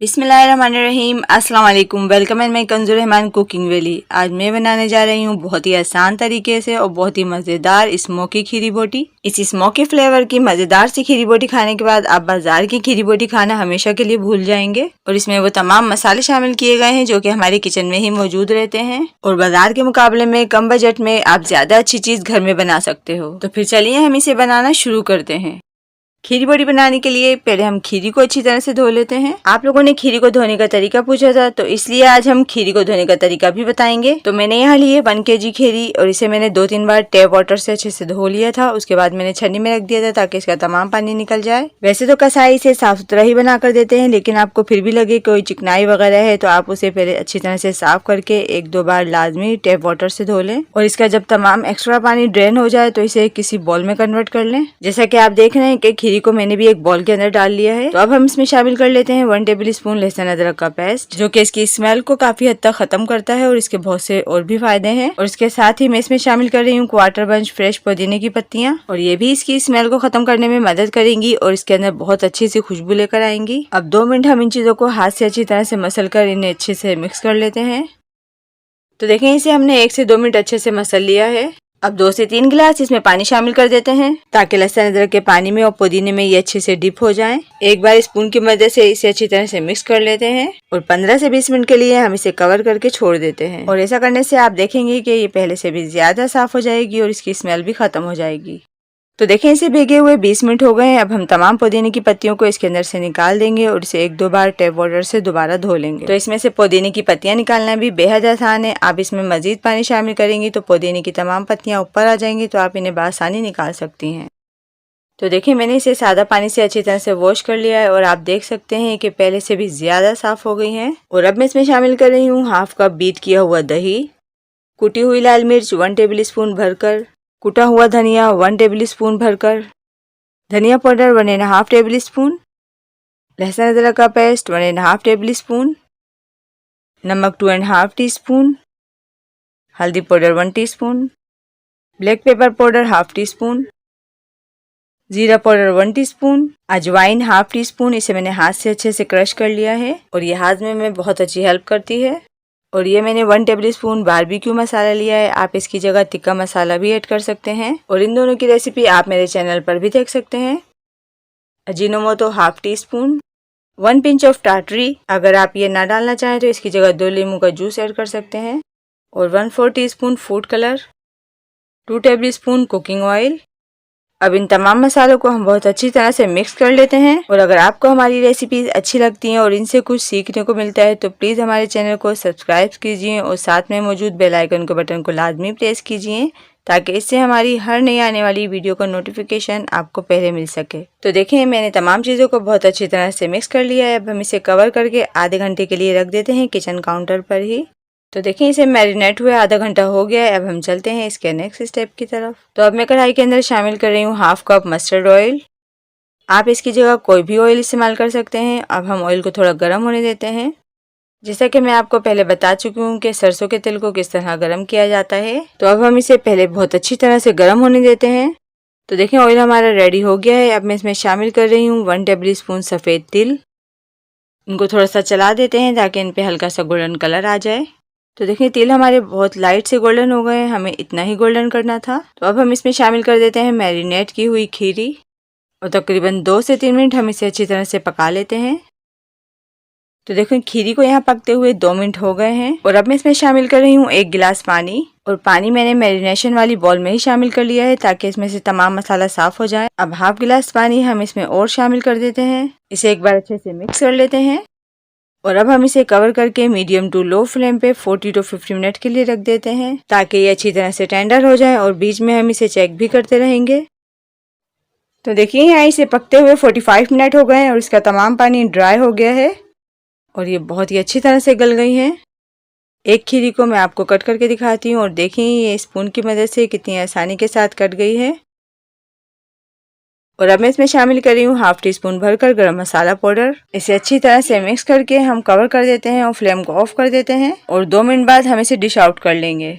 बिस्मिल्लाहिर्रहमानिर्रहीम। अस्सलाम वालेकुम। Welcome and my Kanjur Rahman cooking valley. आज मैं बनाने जा रही हूँ बहुत ही आसान तरीके से और बहुत ही मज़ेदार स्मोकी खीरी बोटी। इस स्मोकी फ्लेवर की मज़ेदार सी खीरी बोटी खाने के बाद आप बाजार की खीरी बोटी खाना हमेशा के लिए भूल जाएंगे। और इसमें वो तमाम मसाले शामिल किए गए हैं जो कि हमारे किचन में ही मौजूद रहते हैं और बाजार के मुकाबले में कम बजट में आप ज्यादा अच्छी चीज घर में बना सकते हो। तो फिर चलिए हम इसे बनाना शुरू करते हैं। खीरी बोटी बनाने के लिए पहले हम खीरी को अच्छी तरह से धो लेते हैं। आप लोगों ने खीरी को धोने का तरीका पूछा था, तो इसलिए आज हम खीरी को धोने का तरीका भी बताएंगे। तो मैंने यहाँ ली है 1 kg खीरी और इसे मैंने 2-3 बार टैप वाटर से अच्छे से धो लिया था। उसके बाद मैंने छन्नी में रख दिया था ताकि इसका तमाम पानी निकल जाए। वैसे तो कसाई से साफ सुथरा ही बना कर देते हैं, लेकिन आपको फिर भी लगे कोई चिकनाई वगैरह है तो आप उसे पहले अच्छी तरह से साफ करके 1-2 बार लाजमी टैप वाटर से धो लें। और इसका जब तमाम एक्स्ट्रा पानी ड्रेन हो जाए तो इसे किसी बॉल में कन्वर्ट कर लें। जैसा कि आप देख रहे हैं कि खीरी को मैंने भी एक बॉल के अंदर डाल लिया है। तो अब हम इसमें शामिल कर लेते हैं 1 टेबल स्पून लहसुन अदरक का पेस्ट, जो कि इसकी स्मेल को काफी हद तक खत्म करता है और इसके बहुत से और भी फायदे हैं। और इसके साथ ही मैं इसमें शामिल कर रही हूँ 1/4 बंच फ्रेश पुदीने की पत्तियां, और ये भी इसकी स्मेल को खत्म करने में मदद करेंगी और इसके अंदर बहुत अच्छी सी खुशबू लेकर आएंगी। अब 2 मिनट हम इन चीजों को हाथ से अच्छी तरह से मसल कर इन्हें अच्छे से मिक्स कर लेते हैं। तो देखें, इसे हमने 1 से 2 मिनट अच्छे से मसल लिया है। अब 2 से 3 गिलास इसमें पानी शामिल कर देते हैं ताकि लहसुन अदरक के पानी में और पुदीने में ये अच्छे से डिप हो जाएं। एक बार स्पून की मदद से इसे अच्छी तरह से मिक्स कर लेते हैं और 15 से 20 मिनट के लिए हम इसे कवर करके छोड़ देते हैं। और ऐसा करने से आप देखेंगे कि ये पहले से भी ज्यादा साफ हो जाएगी और इसकी स्मेल भी खत्म हो जाएगी। तो देखें, इसे भीगे हुए 20 मिनट हो गए हैं। अब हम तमाम पुदीने की पत्तियों को इसके अंदर से निकाल देंगे और इसे 1-2 बार टैप वाटर से दोबारा धो लेंगे। तो इसमें से पुदीने की पत्तियां निकालना भी बेहद आसान है। आप इसमें मजीद पानी शामिल करेंगी तो पुदीने की तमाम पत्तियां ऊपर आ जाएंगी, तो आप इन्हें बआसानी निकाल सकती हैं। तो देखिए, मैंने इसे सादा पानी से अच्छी तरह से वॉश कर लिया है और आप देख सकते हैं कि पहले से भी ज्यादा साफ हो गई है। और अब मैं इसमें शामिल कर रही हूँ 1/2 कप बीट किया हुआ दही, कुटी हुई लाल मिर्च 1 टेबल स्पून भरकर, कुटा हुआ धनिया 1 टेबल स्पून भरकर, धनिया पाउडर 1.5 टेबल स्पून, लहसुन अदरक का पेस्ट 1.5 टेबल स्पून, नमक 2.5 टीस्पून, हल्दी powder 1 teaspoon, black pepper powder 1/2 teaspoon, जीरा पाउडर 1 टीस्पून, अजवाइन 1/2 टीस्पून। इसे मैंने हाथ से अच्छे से क्रश कर लिया है और ये हाजमे में बहुत अच्छी हेल्प करती है। और ये मैंने 1 टेबल स्पून बारबेक्यू मसाला लिया है। आप इसकी जगह टिक्का मसाला भी ऐड कर सकते हैं और इन दोनों की रेसिपी आप मेरे चैनल पर भी देख सकते हैं। अजीनोमोटो 1/2 टीस्पून, 1 पिंच ऑफ टाटरी, अगर आप ये ना डालना चाहें तो इसकी जगह 2 नींबू का जूस ऐड कर सकते हैं, और 1/4 teaspoon food colour, 2 table spoon cooking oil. अब इन तमाम मसालों को हम बहुत अच्छी तरह से मिक्स कर लेते हैं। और अगर आपको हमारी रेसिपीज अच्छी लगती हैं और इनसे कुछ सीखने को मिलता है तो प्लीज़ हमारे चैनल को सब्सक्राइब कीजिए और साथ में मौजूद बेल आइकन के बटन को लाजमी प्रेस कीजिए ताकि इससे हमारी हर नई आने वाली वीडियो का नोटिफिकेशन आपको पहले मिल सके। तो देखें, मैंने तमाम चीज़ों को बहुत अच्छी तरह से मिक्स कर लिया है। अब हम इसे कवर करके आधे घंटे के लिए रख देते हैं किचन काउंटर पर ही। तो देखिए, इसे मैरिनेट हुए आधा घंटा हो गया है। अब हम चलते हैं इसके नेक्स्ट स्टेप की तरफ। तो अब मैं कढ़ाई के अंदर शामिल कर रही हूँ 1/2 कप मस्टर्ड ऑयल। आप इसकी जगह कोई भी ऑयल इस्तेमाल कर सकते हैं। अब हम ऑयल को थोड़ा गर्म होने देते हैं। जैसा कि मैं आपको पहले बता चुकी हूँ कि सरसों के तेल को किस तरह गर्म किया जाता है। तो अब हम इसे पहले बहुत अच्छी तरह से गर्म होने देते हैं। तो देखें, ऑयल हमारा रेडी हो गया है। अब मैं इसमें शामिल कर रही हूँ 1 टेबल स्पून सफ़ेद तिल। इनको थोड़ा सा चला देते हैं ताकि इन पे हल्का सा गोल्डन कलर आ जाए। तो देखिए, तिल हमारे बहुत लाइट से गोल्डन हो गए हैं, हमें इतना ही गोल्डन करना था। तो अब हम इसमें शामिल कर देते हैं मैरिनेट की हुई खीरी और तकरीबन 2 से 3 मिनट हम इसे अच्छी तरह से पका लेते हैं। तो देखिए, खीरी को यहाँ पकते हुए 2 मिनट हो गए हैं और अब मैं इसमें शामिल कर रही हूँ 1 गिलास पानी। और पानी मैंने मैरिनेशन वाली बॉल में ही शामिल कर लिया है ताकि इसमें से तमाम मसाला साफ हो जाए। अब 1/2 गिलास पानी हम इसमें और शामिल कर देते हैं। इसे एक बार अच्छे से मिक्स कर लेते हैं और अब हम इसे कवर करके मीडियम टू लो फ्लेम पे 40 to 50 मिनट के लिए रख देते हैं ताकि ये अच्छी तरह से टेंडर हो जाए और बीच में हम इसे चेक भी करते रहेंगे। तो देखिए, यहाँ इसे पकते हुए 45 मिनट हो गए हैं और इसका तमाम पानी ड्राई हो गया है और ये बहुत ही अच्छी तरह से गल गई हैं। एक खीरी को मैं आपको कट करके दिखाती हूँ और देखिए ये स्पून की मदद से कितनी आसानी के साथ कट गई है। और अब मैं इसमें शामिल कर रही हूँ 1/2 टीस्पून भरकर गरम मसाला पाउडर। इसे अच्छी तरह से मिक्स करके हम कवर कर देते हैं और फ्लेम को ऑफ कर देते हैं और 2 मिनट बाद हम इसे डिश आउट कर लेंगे।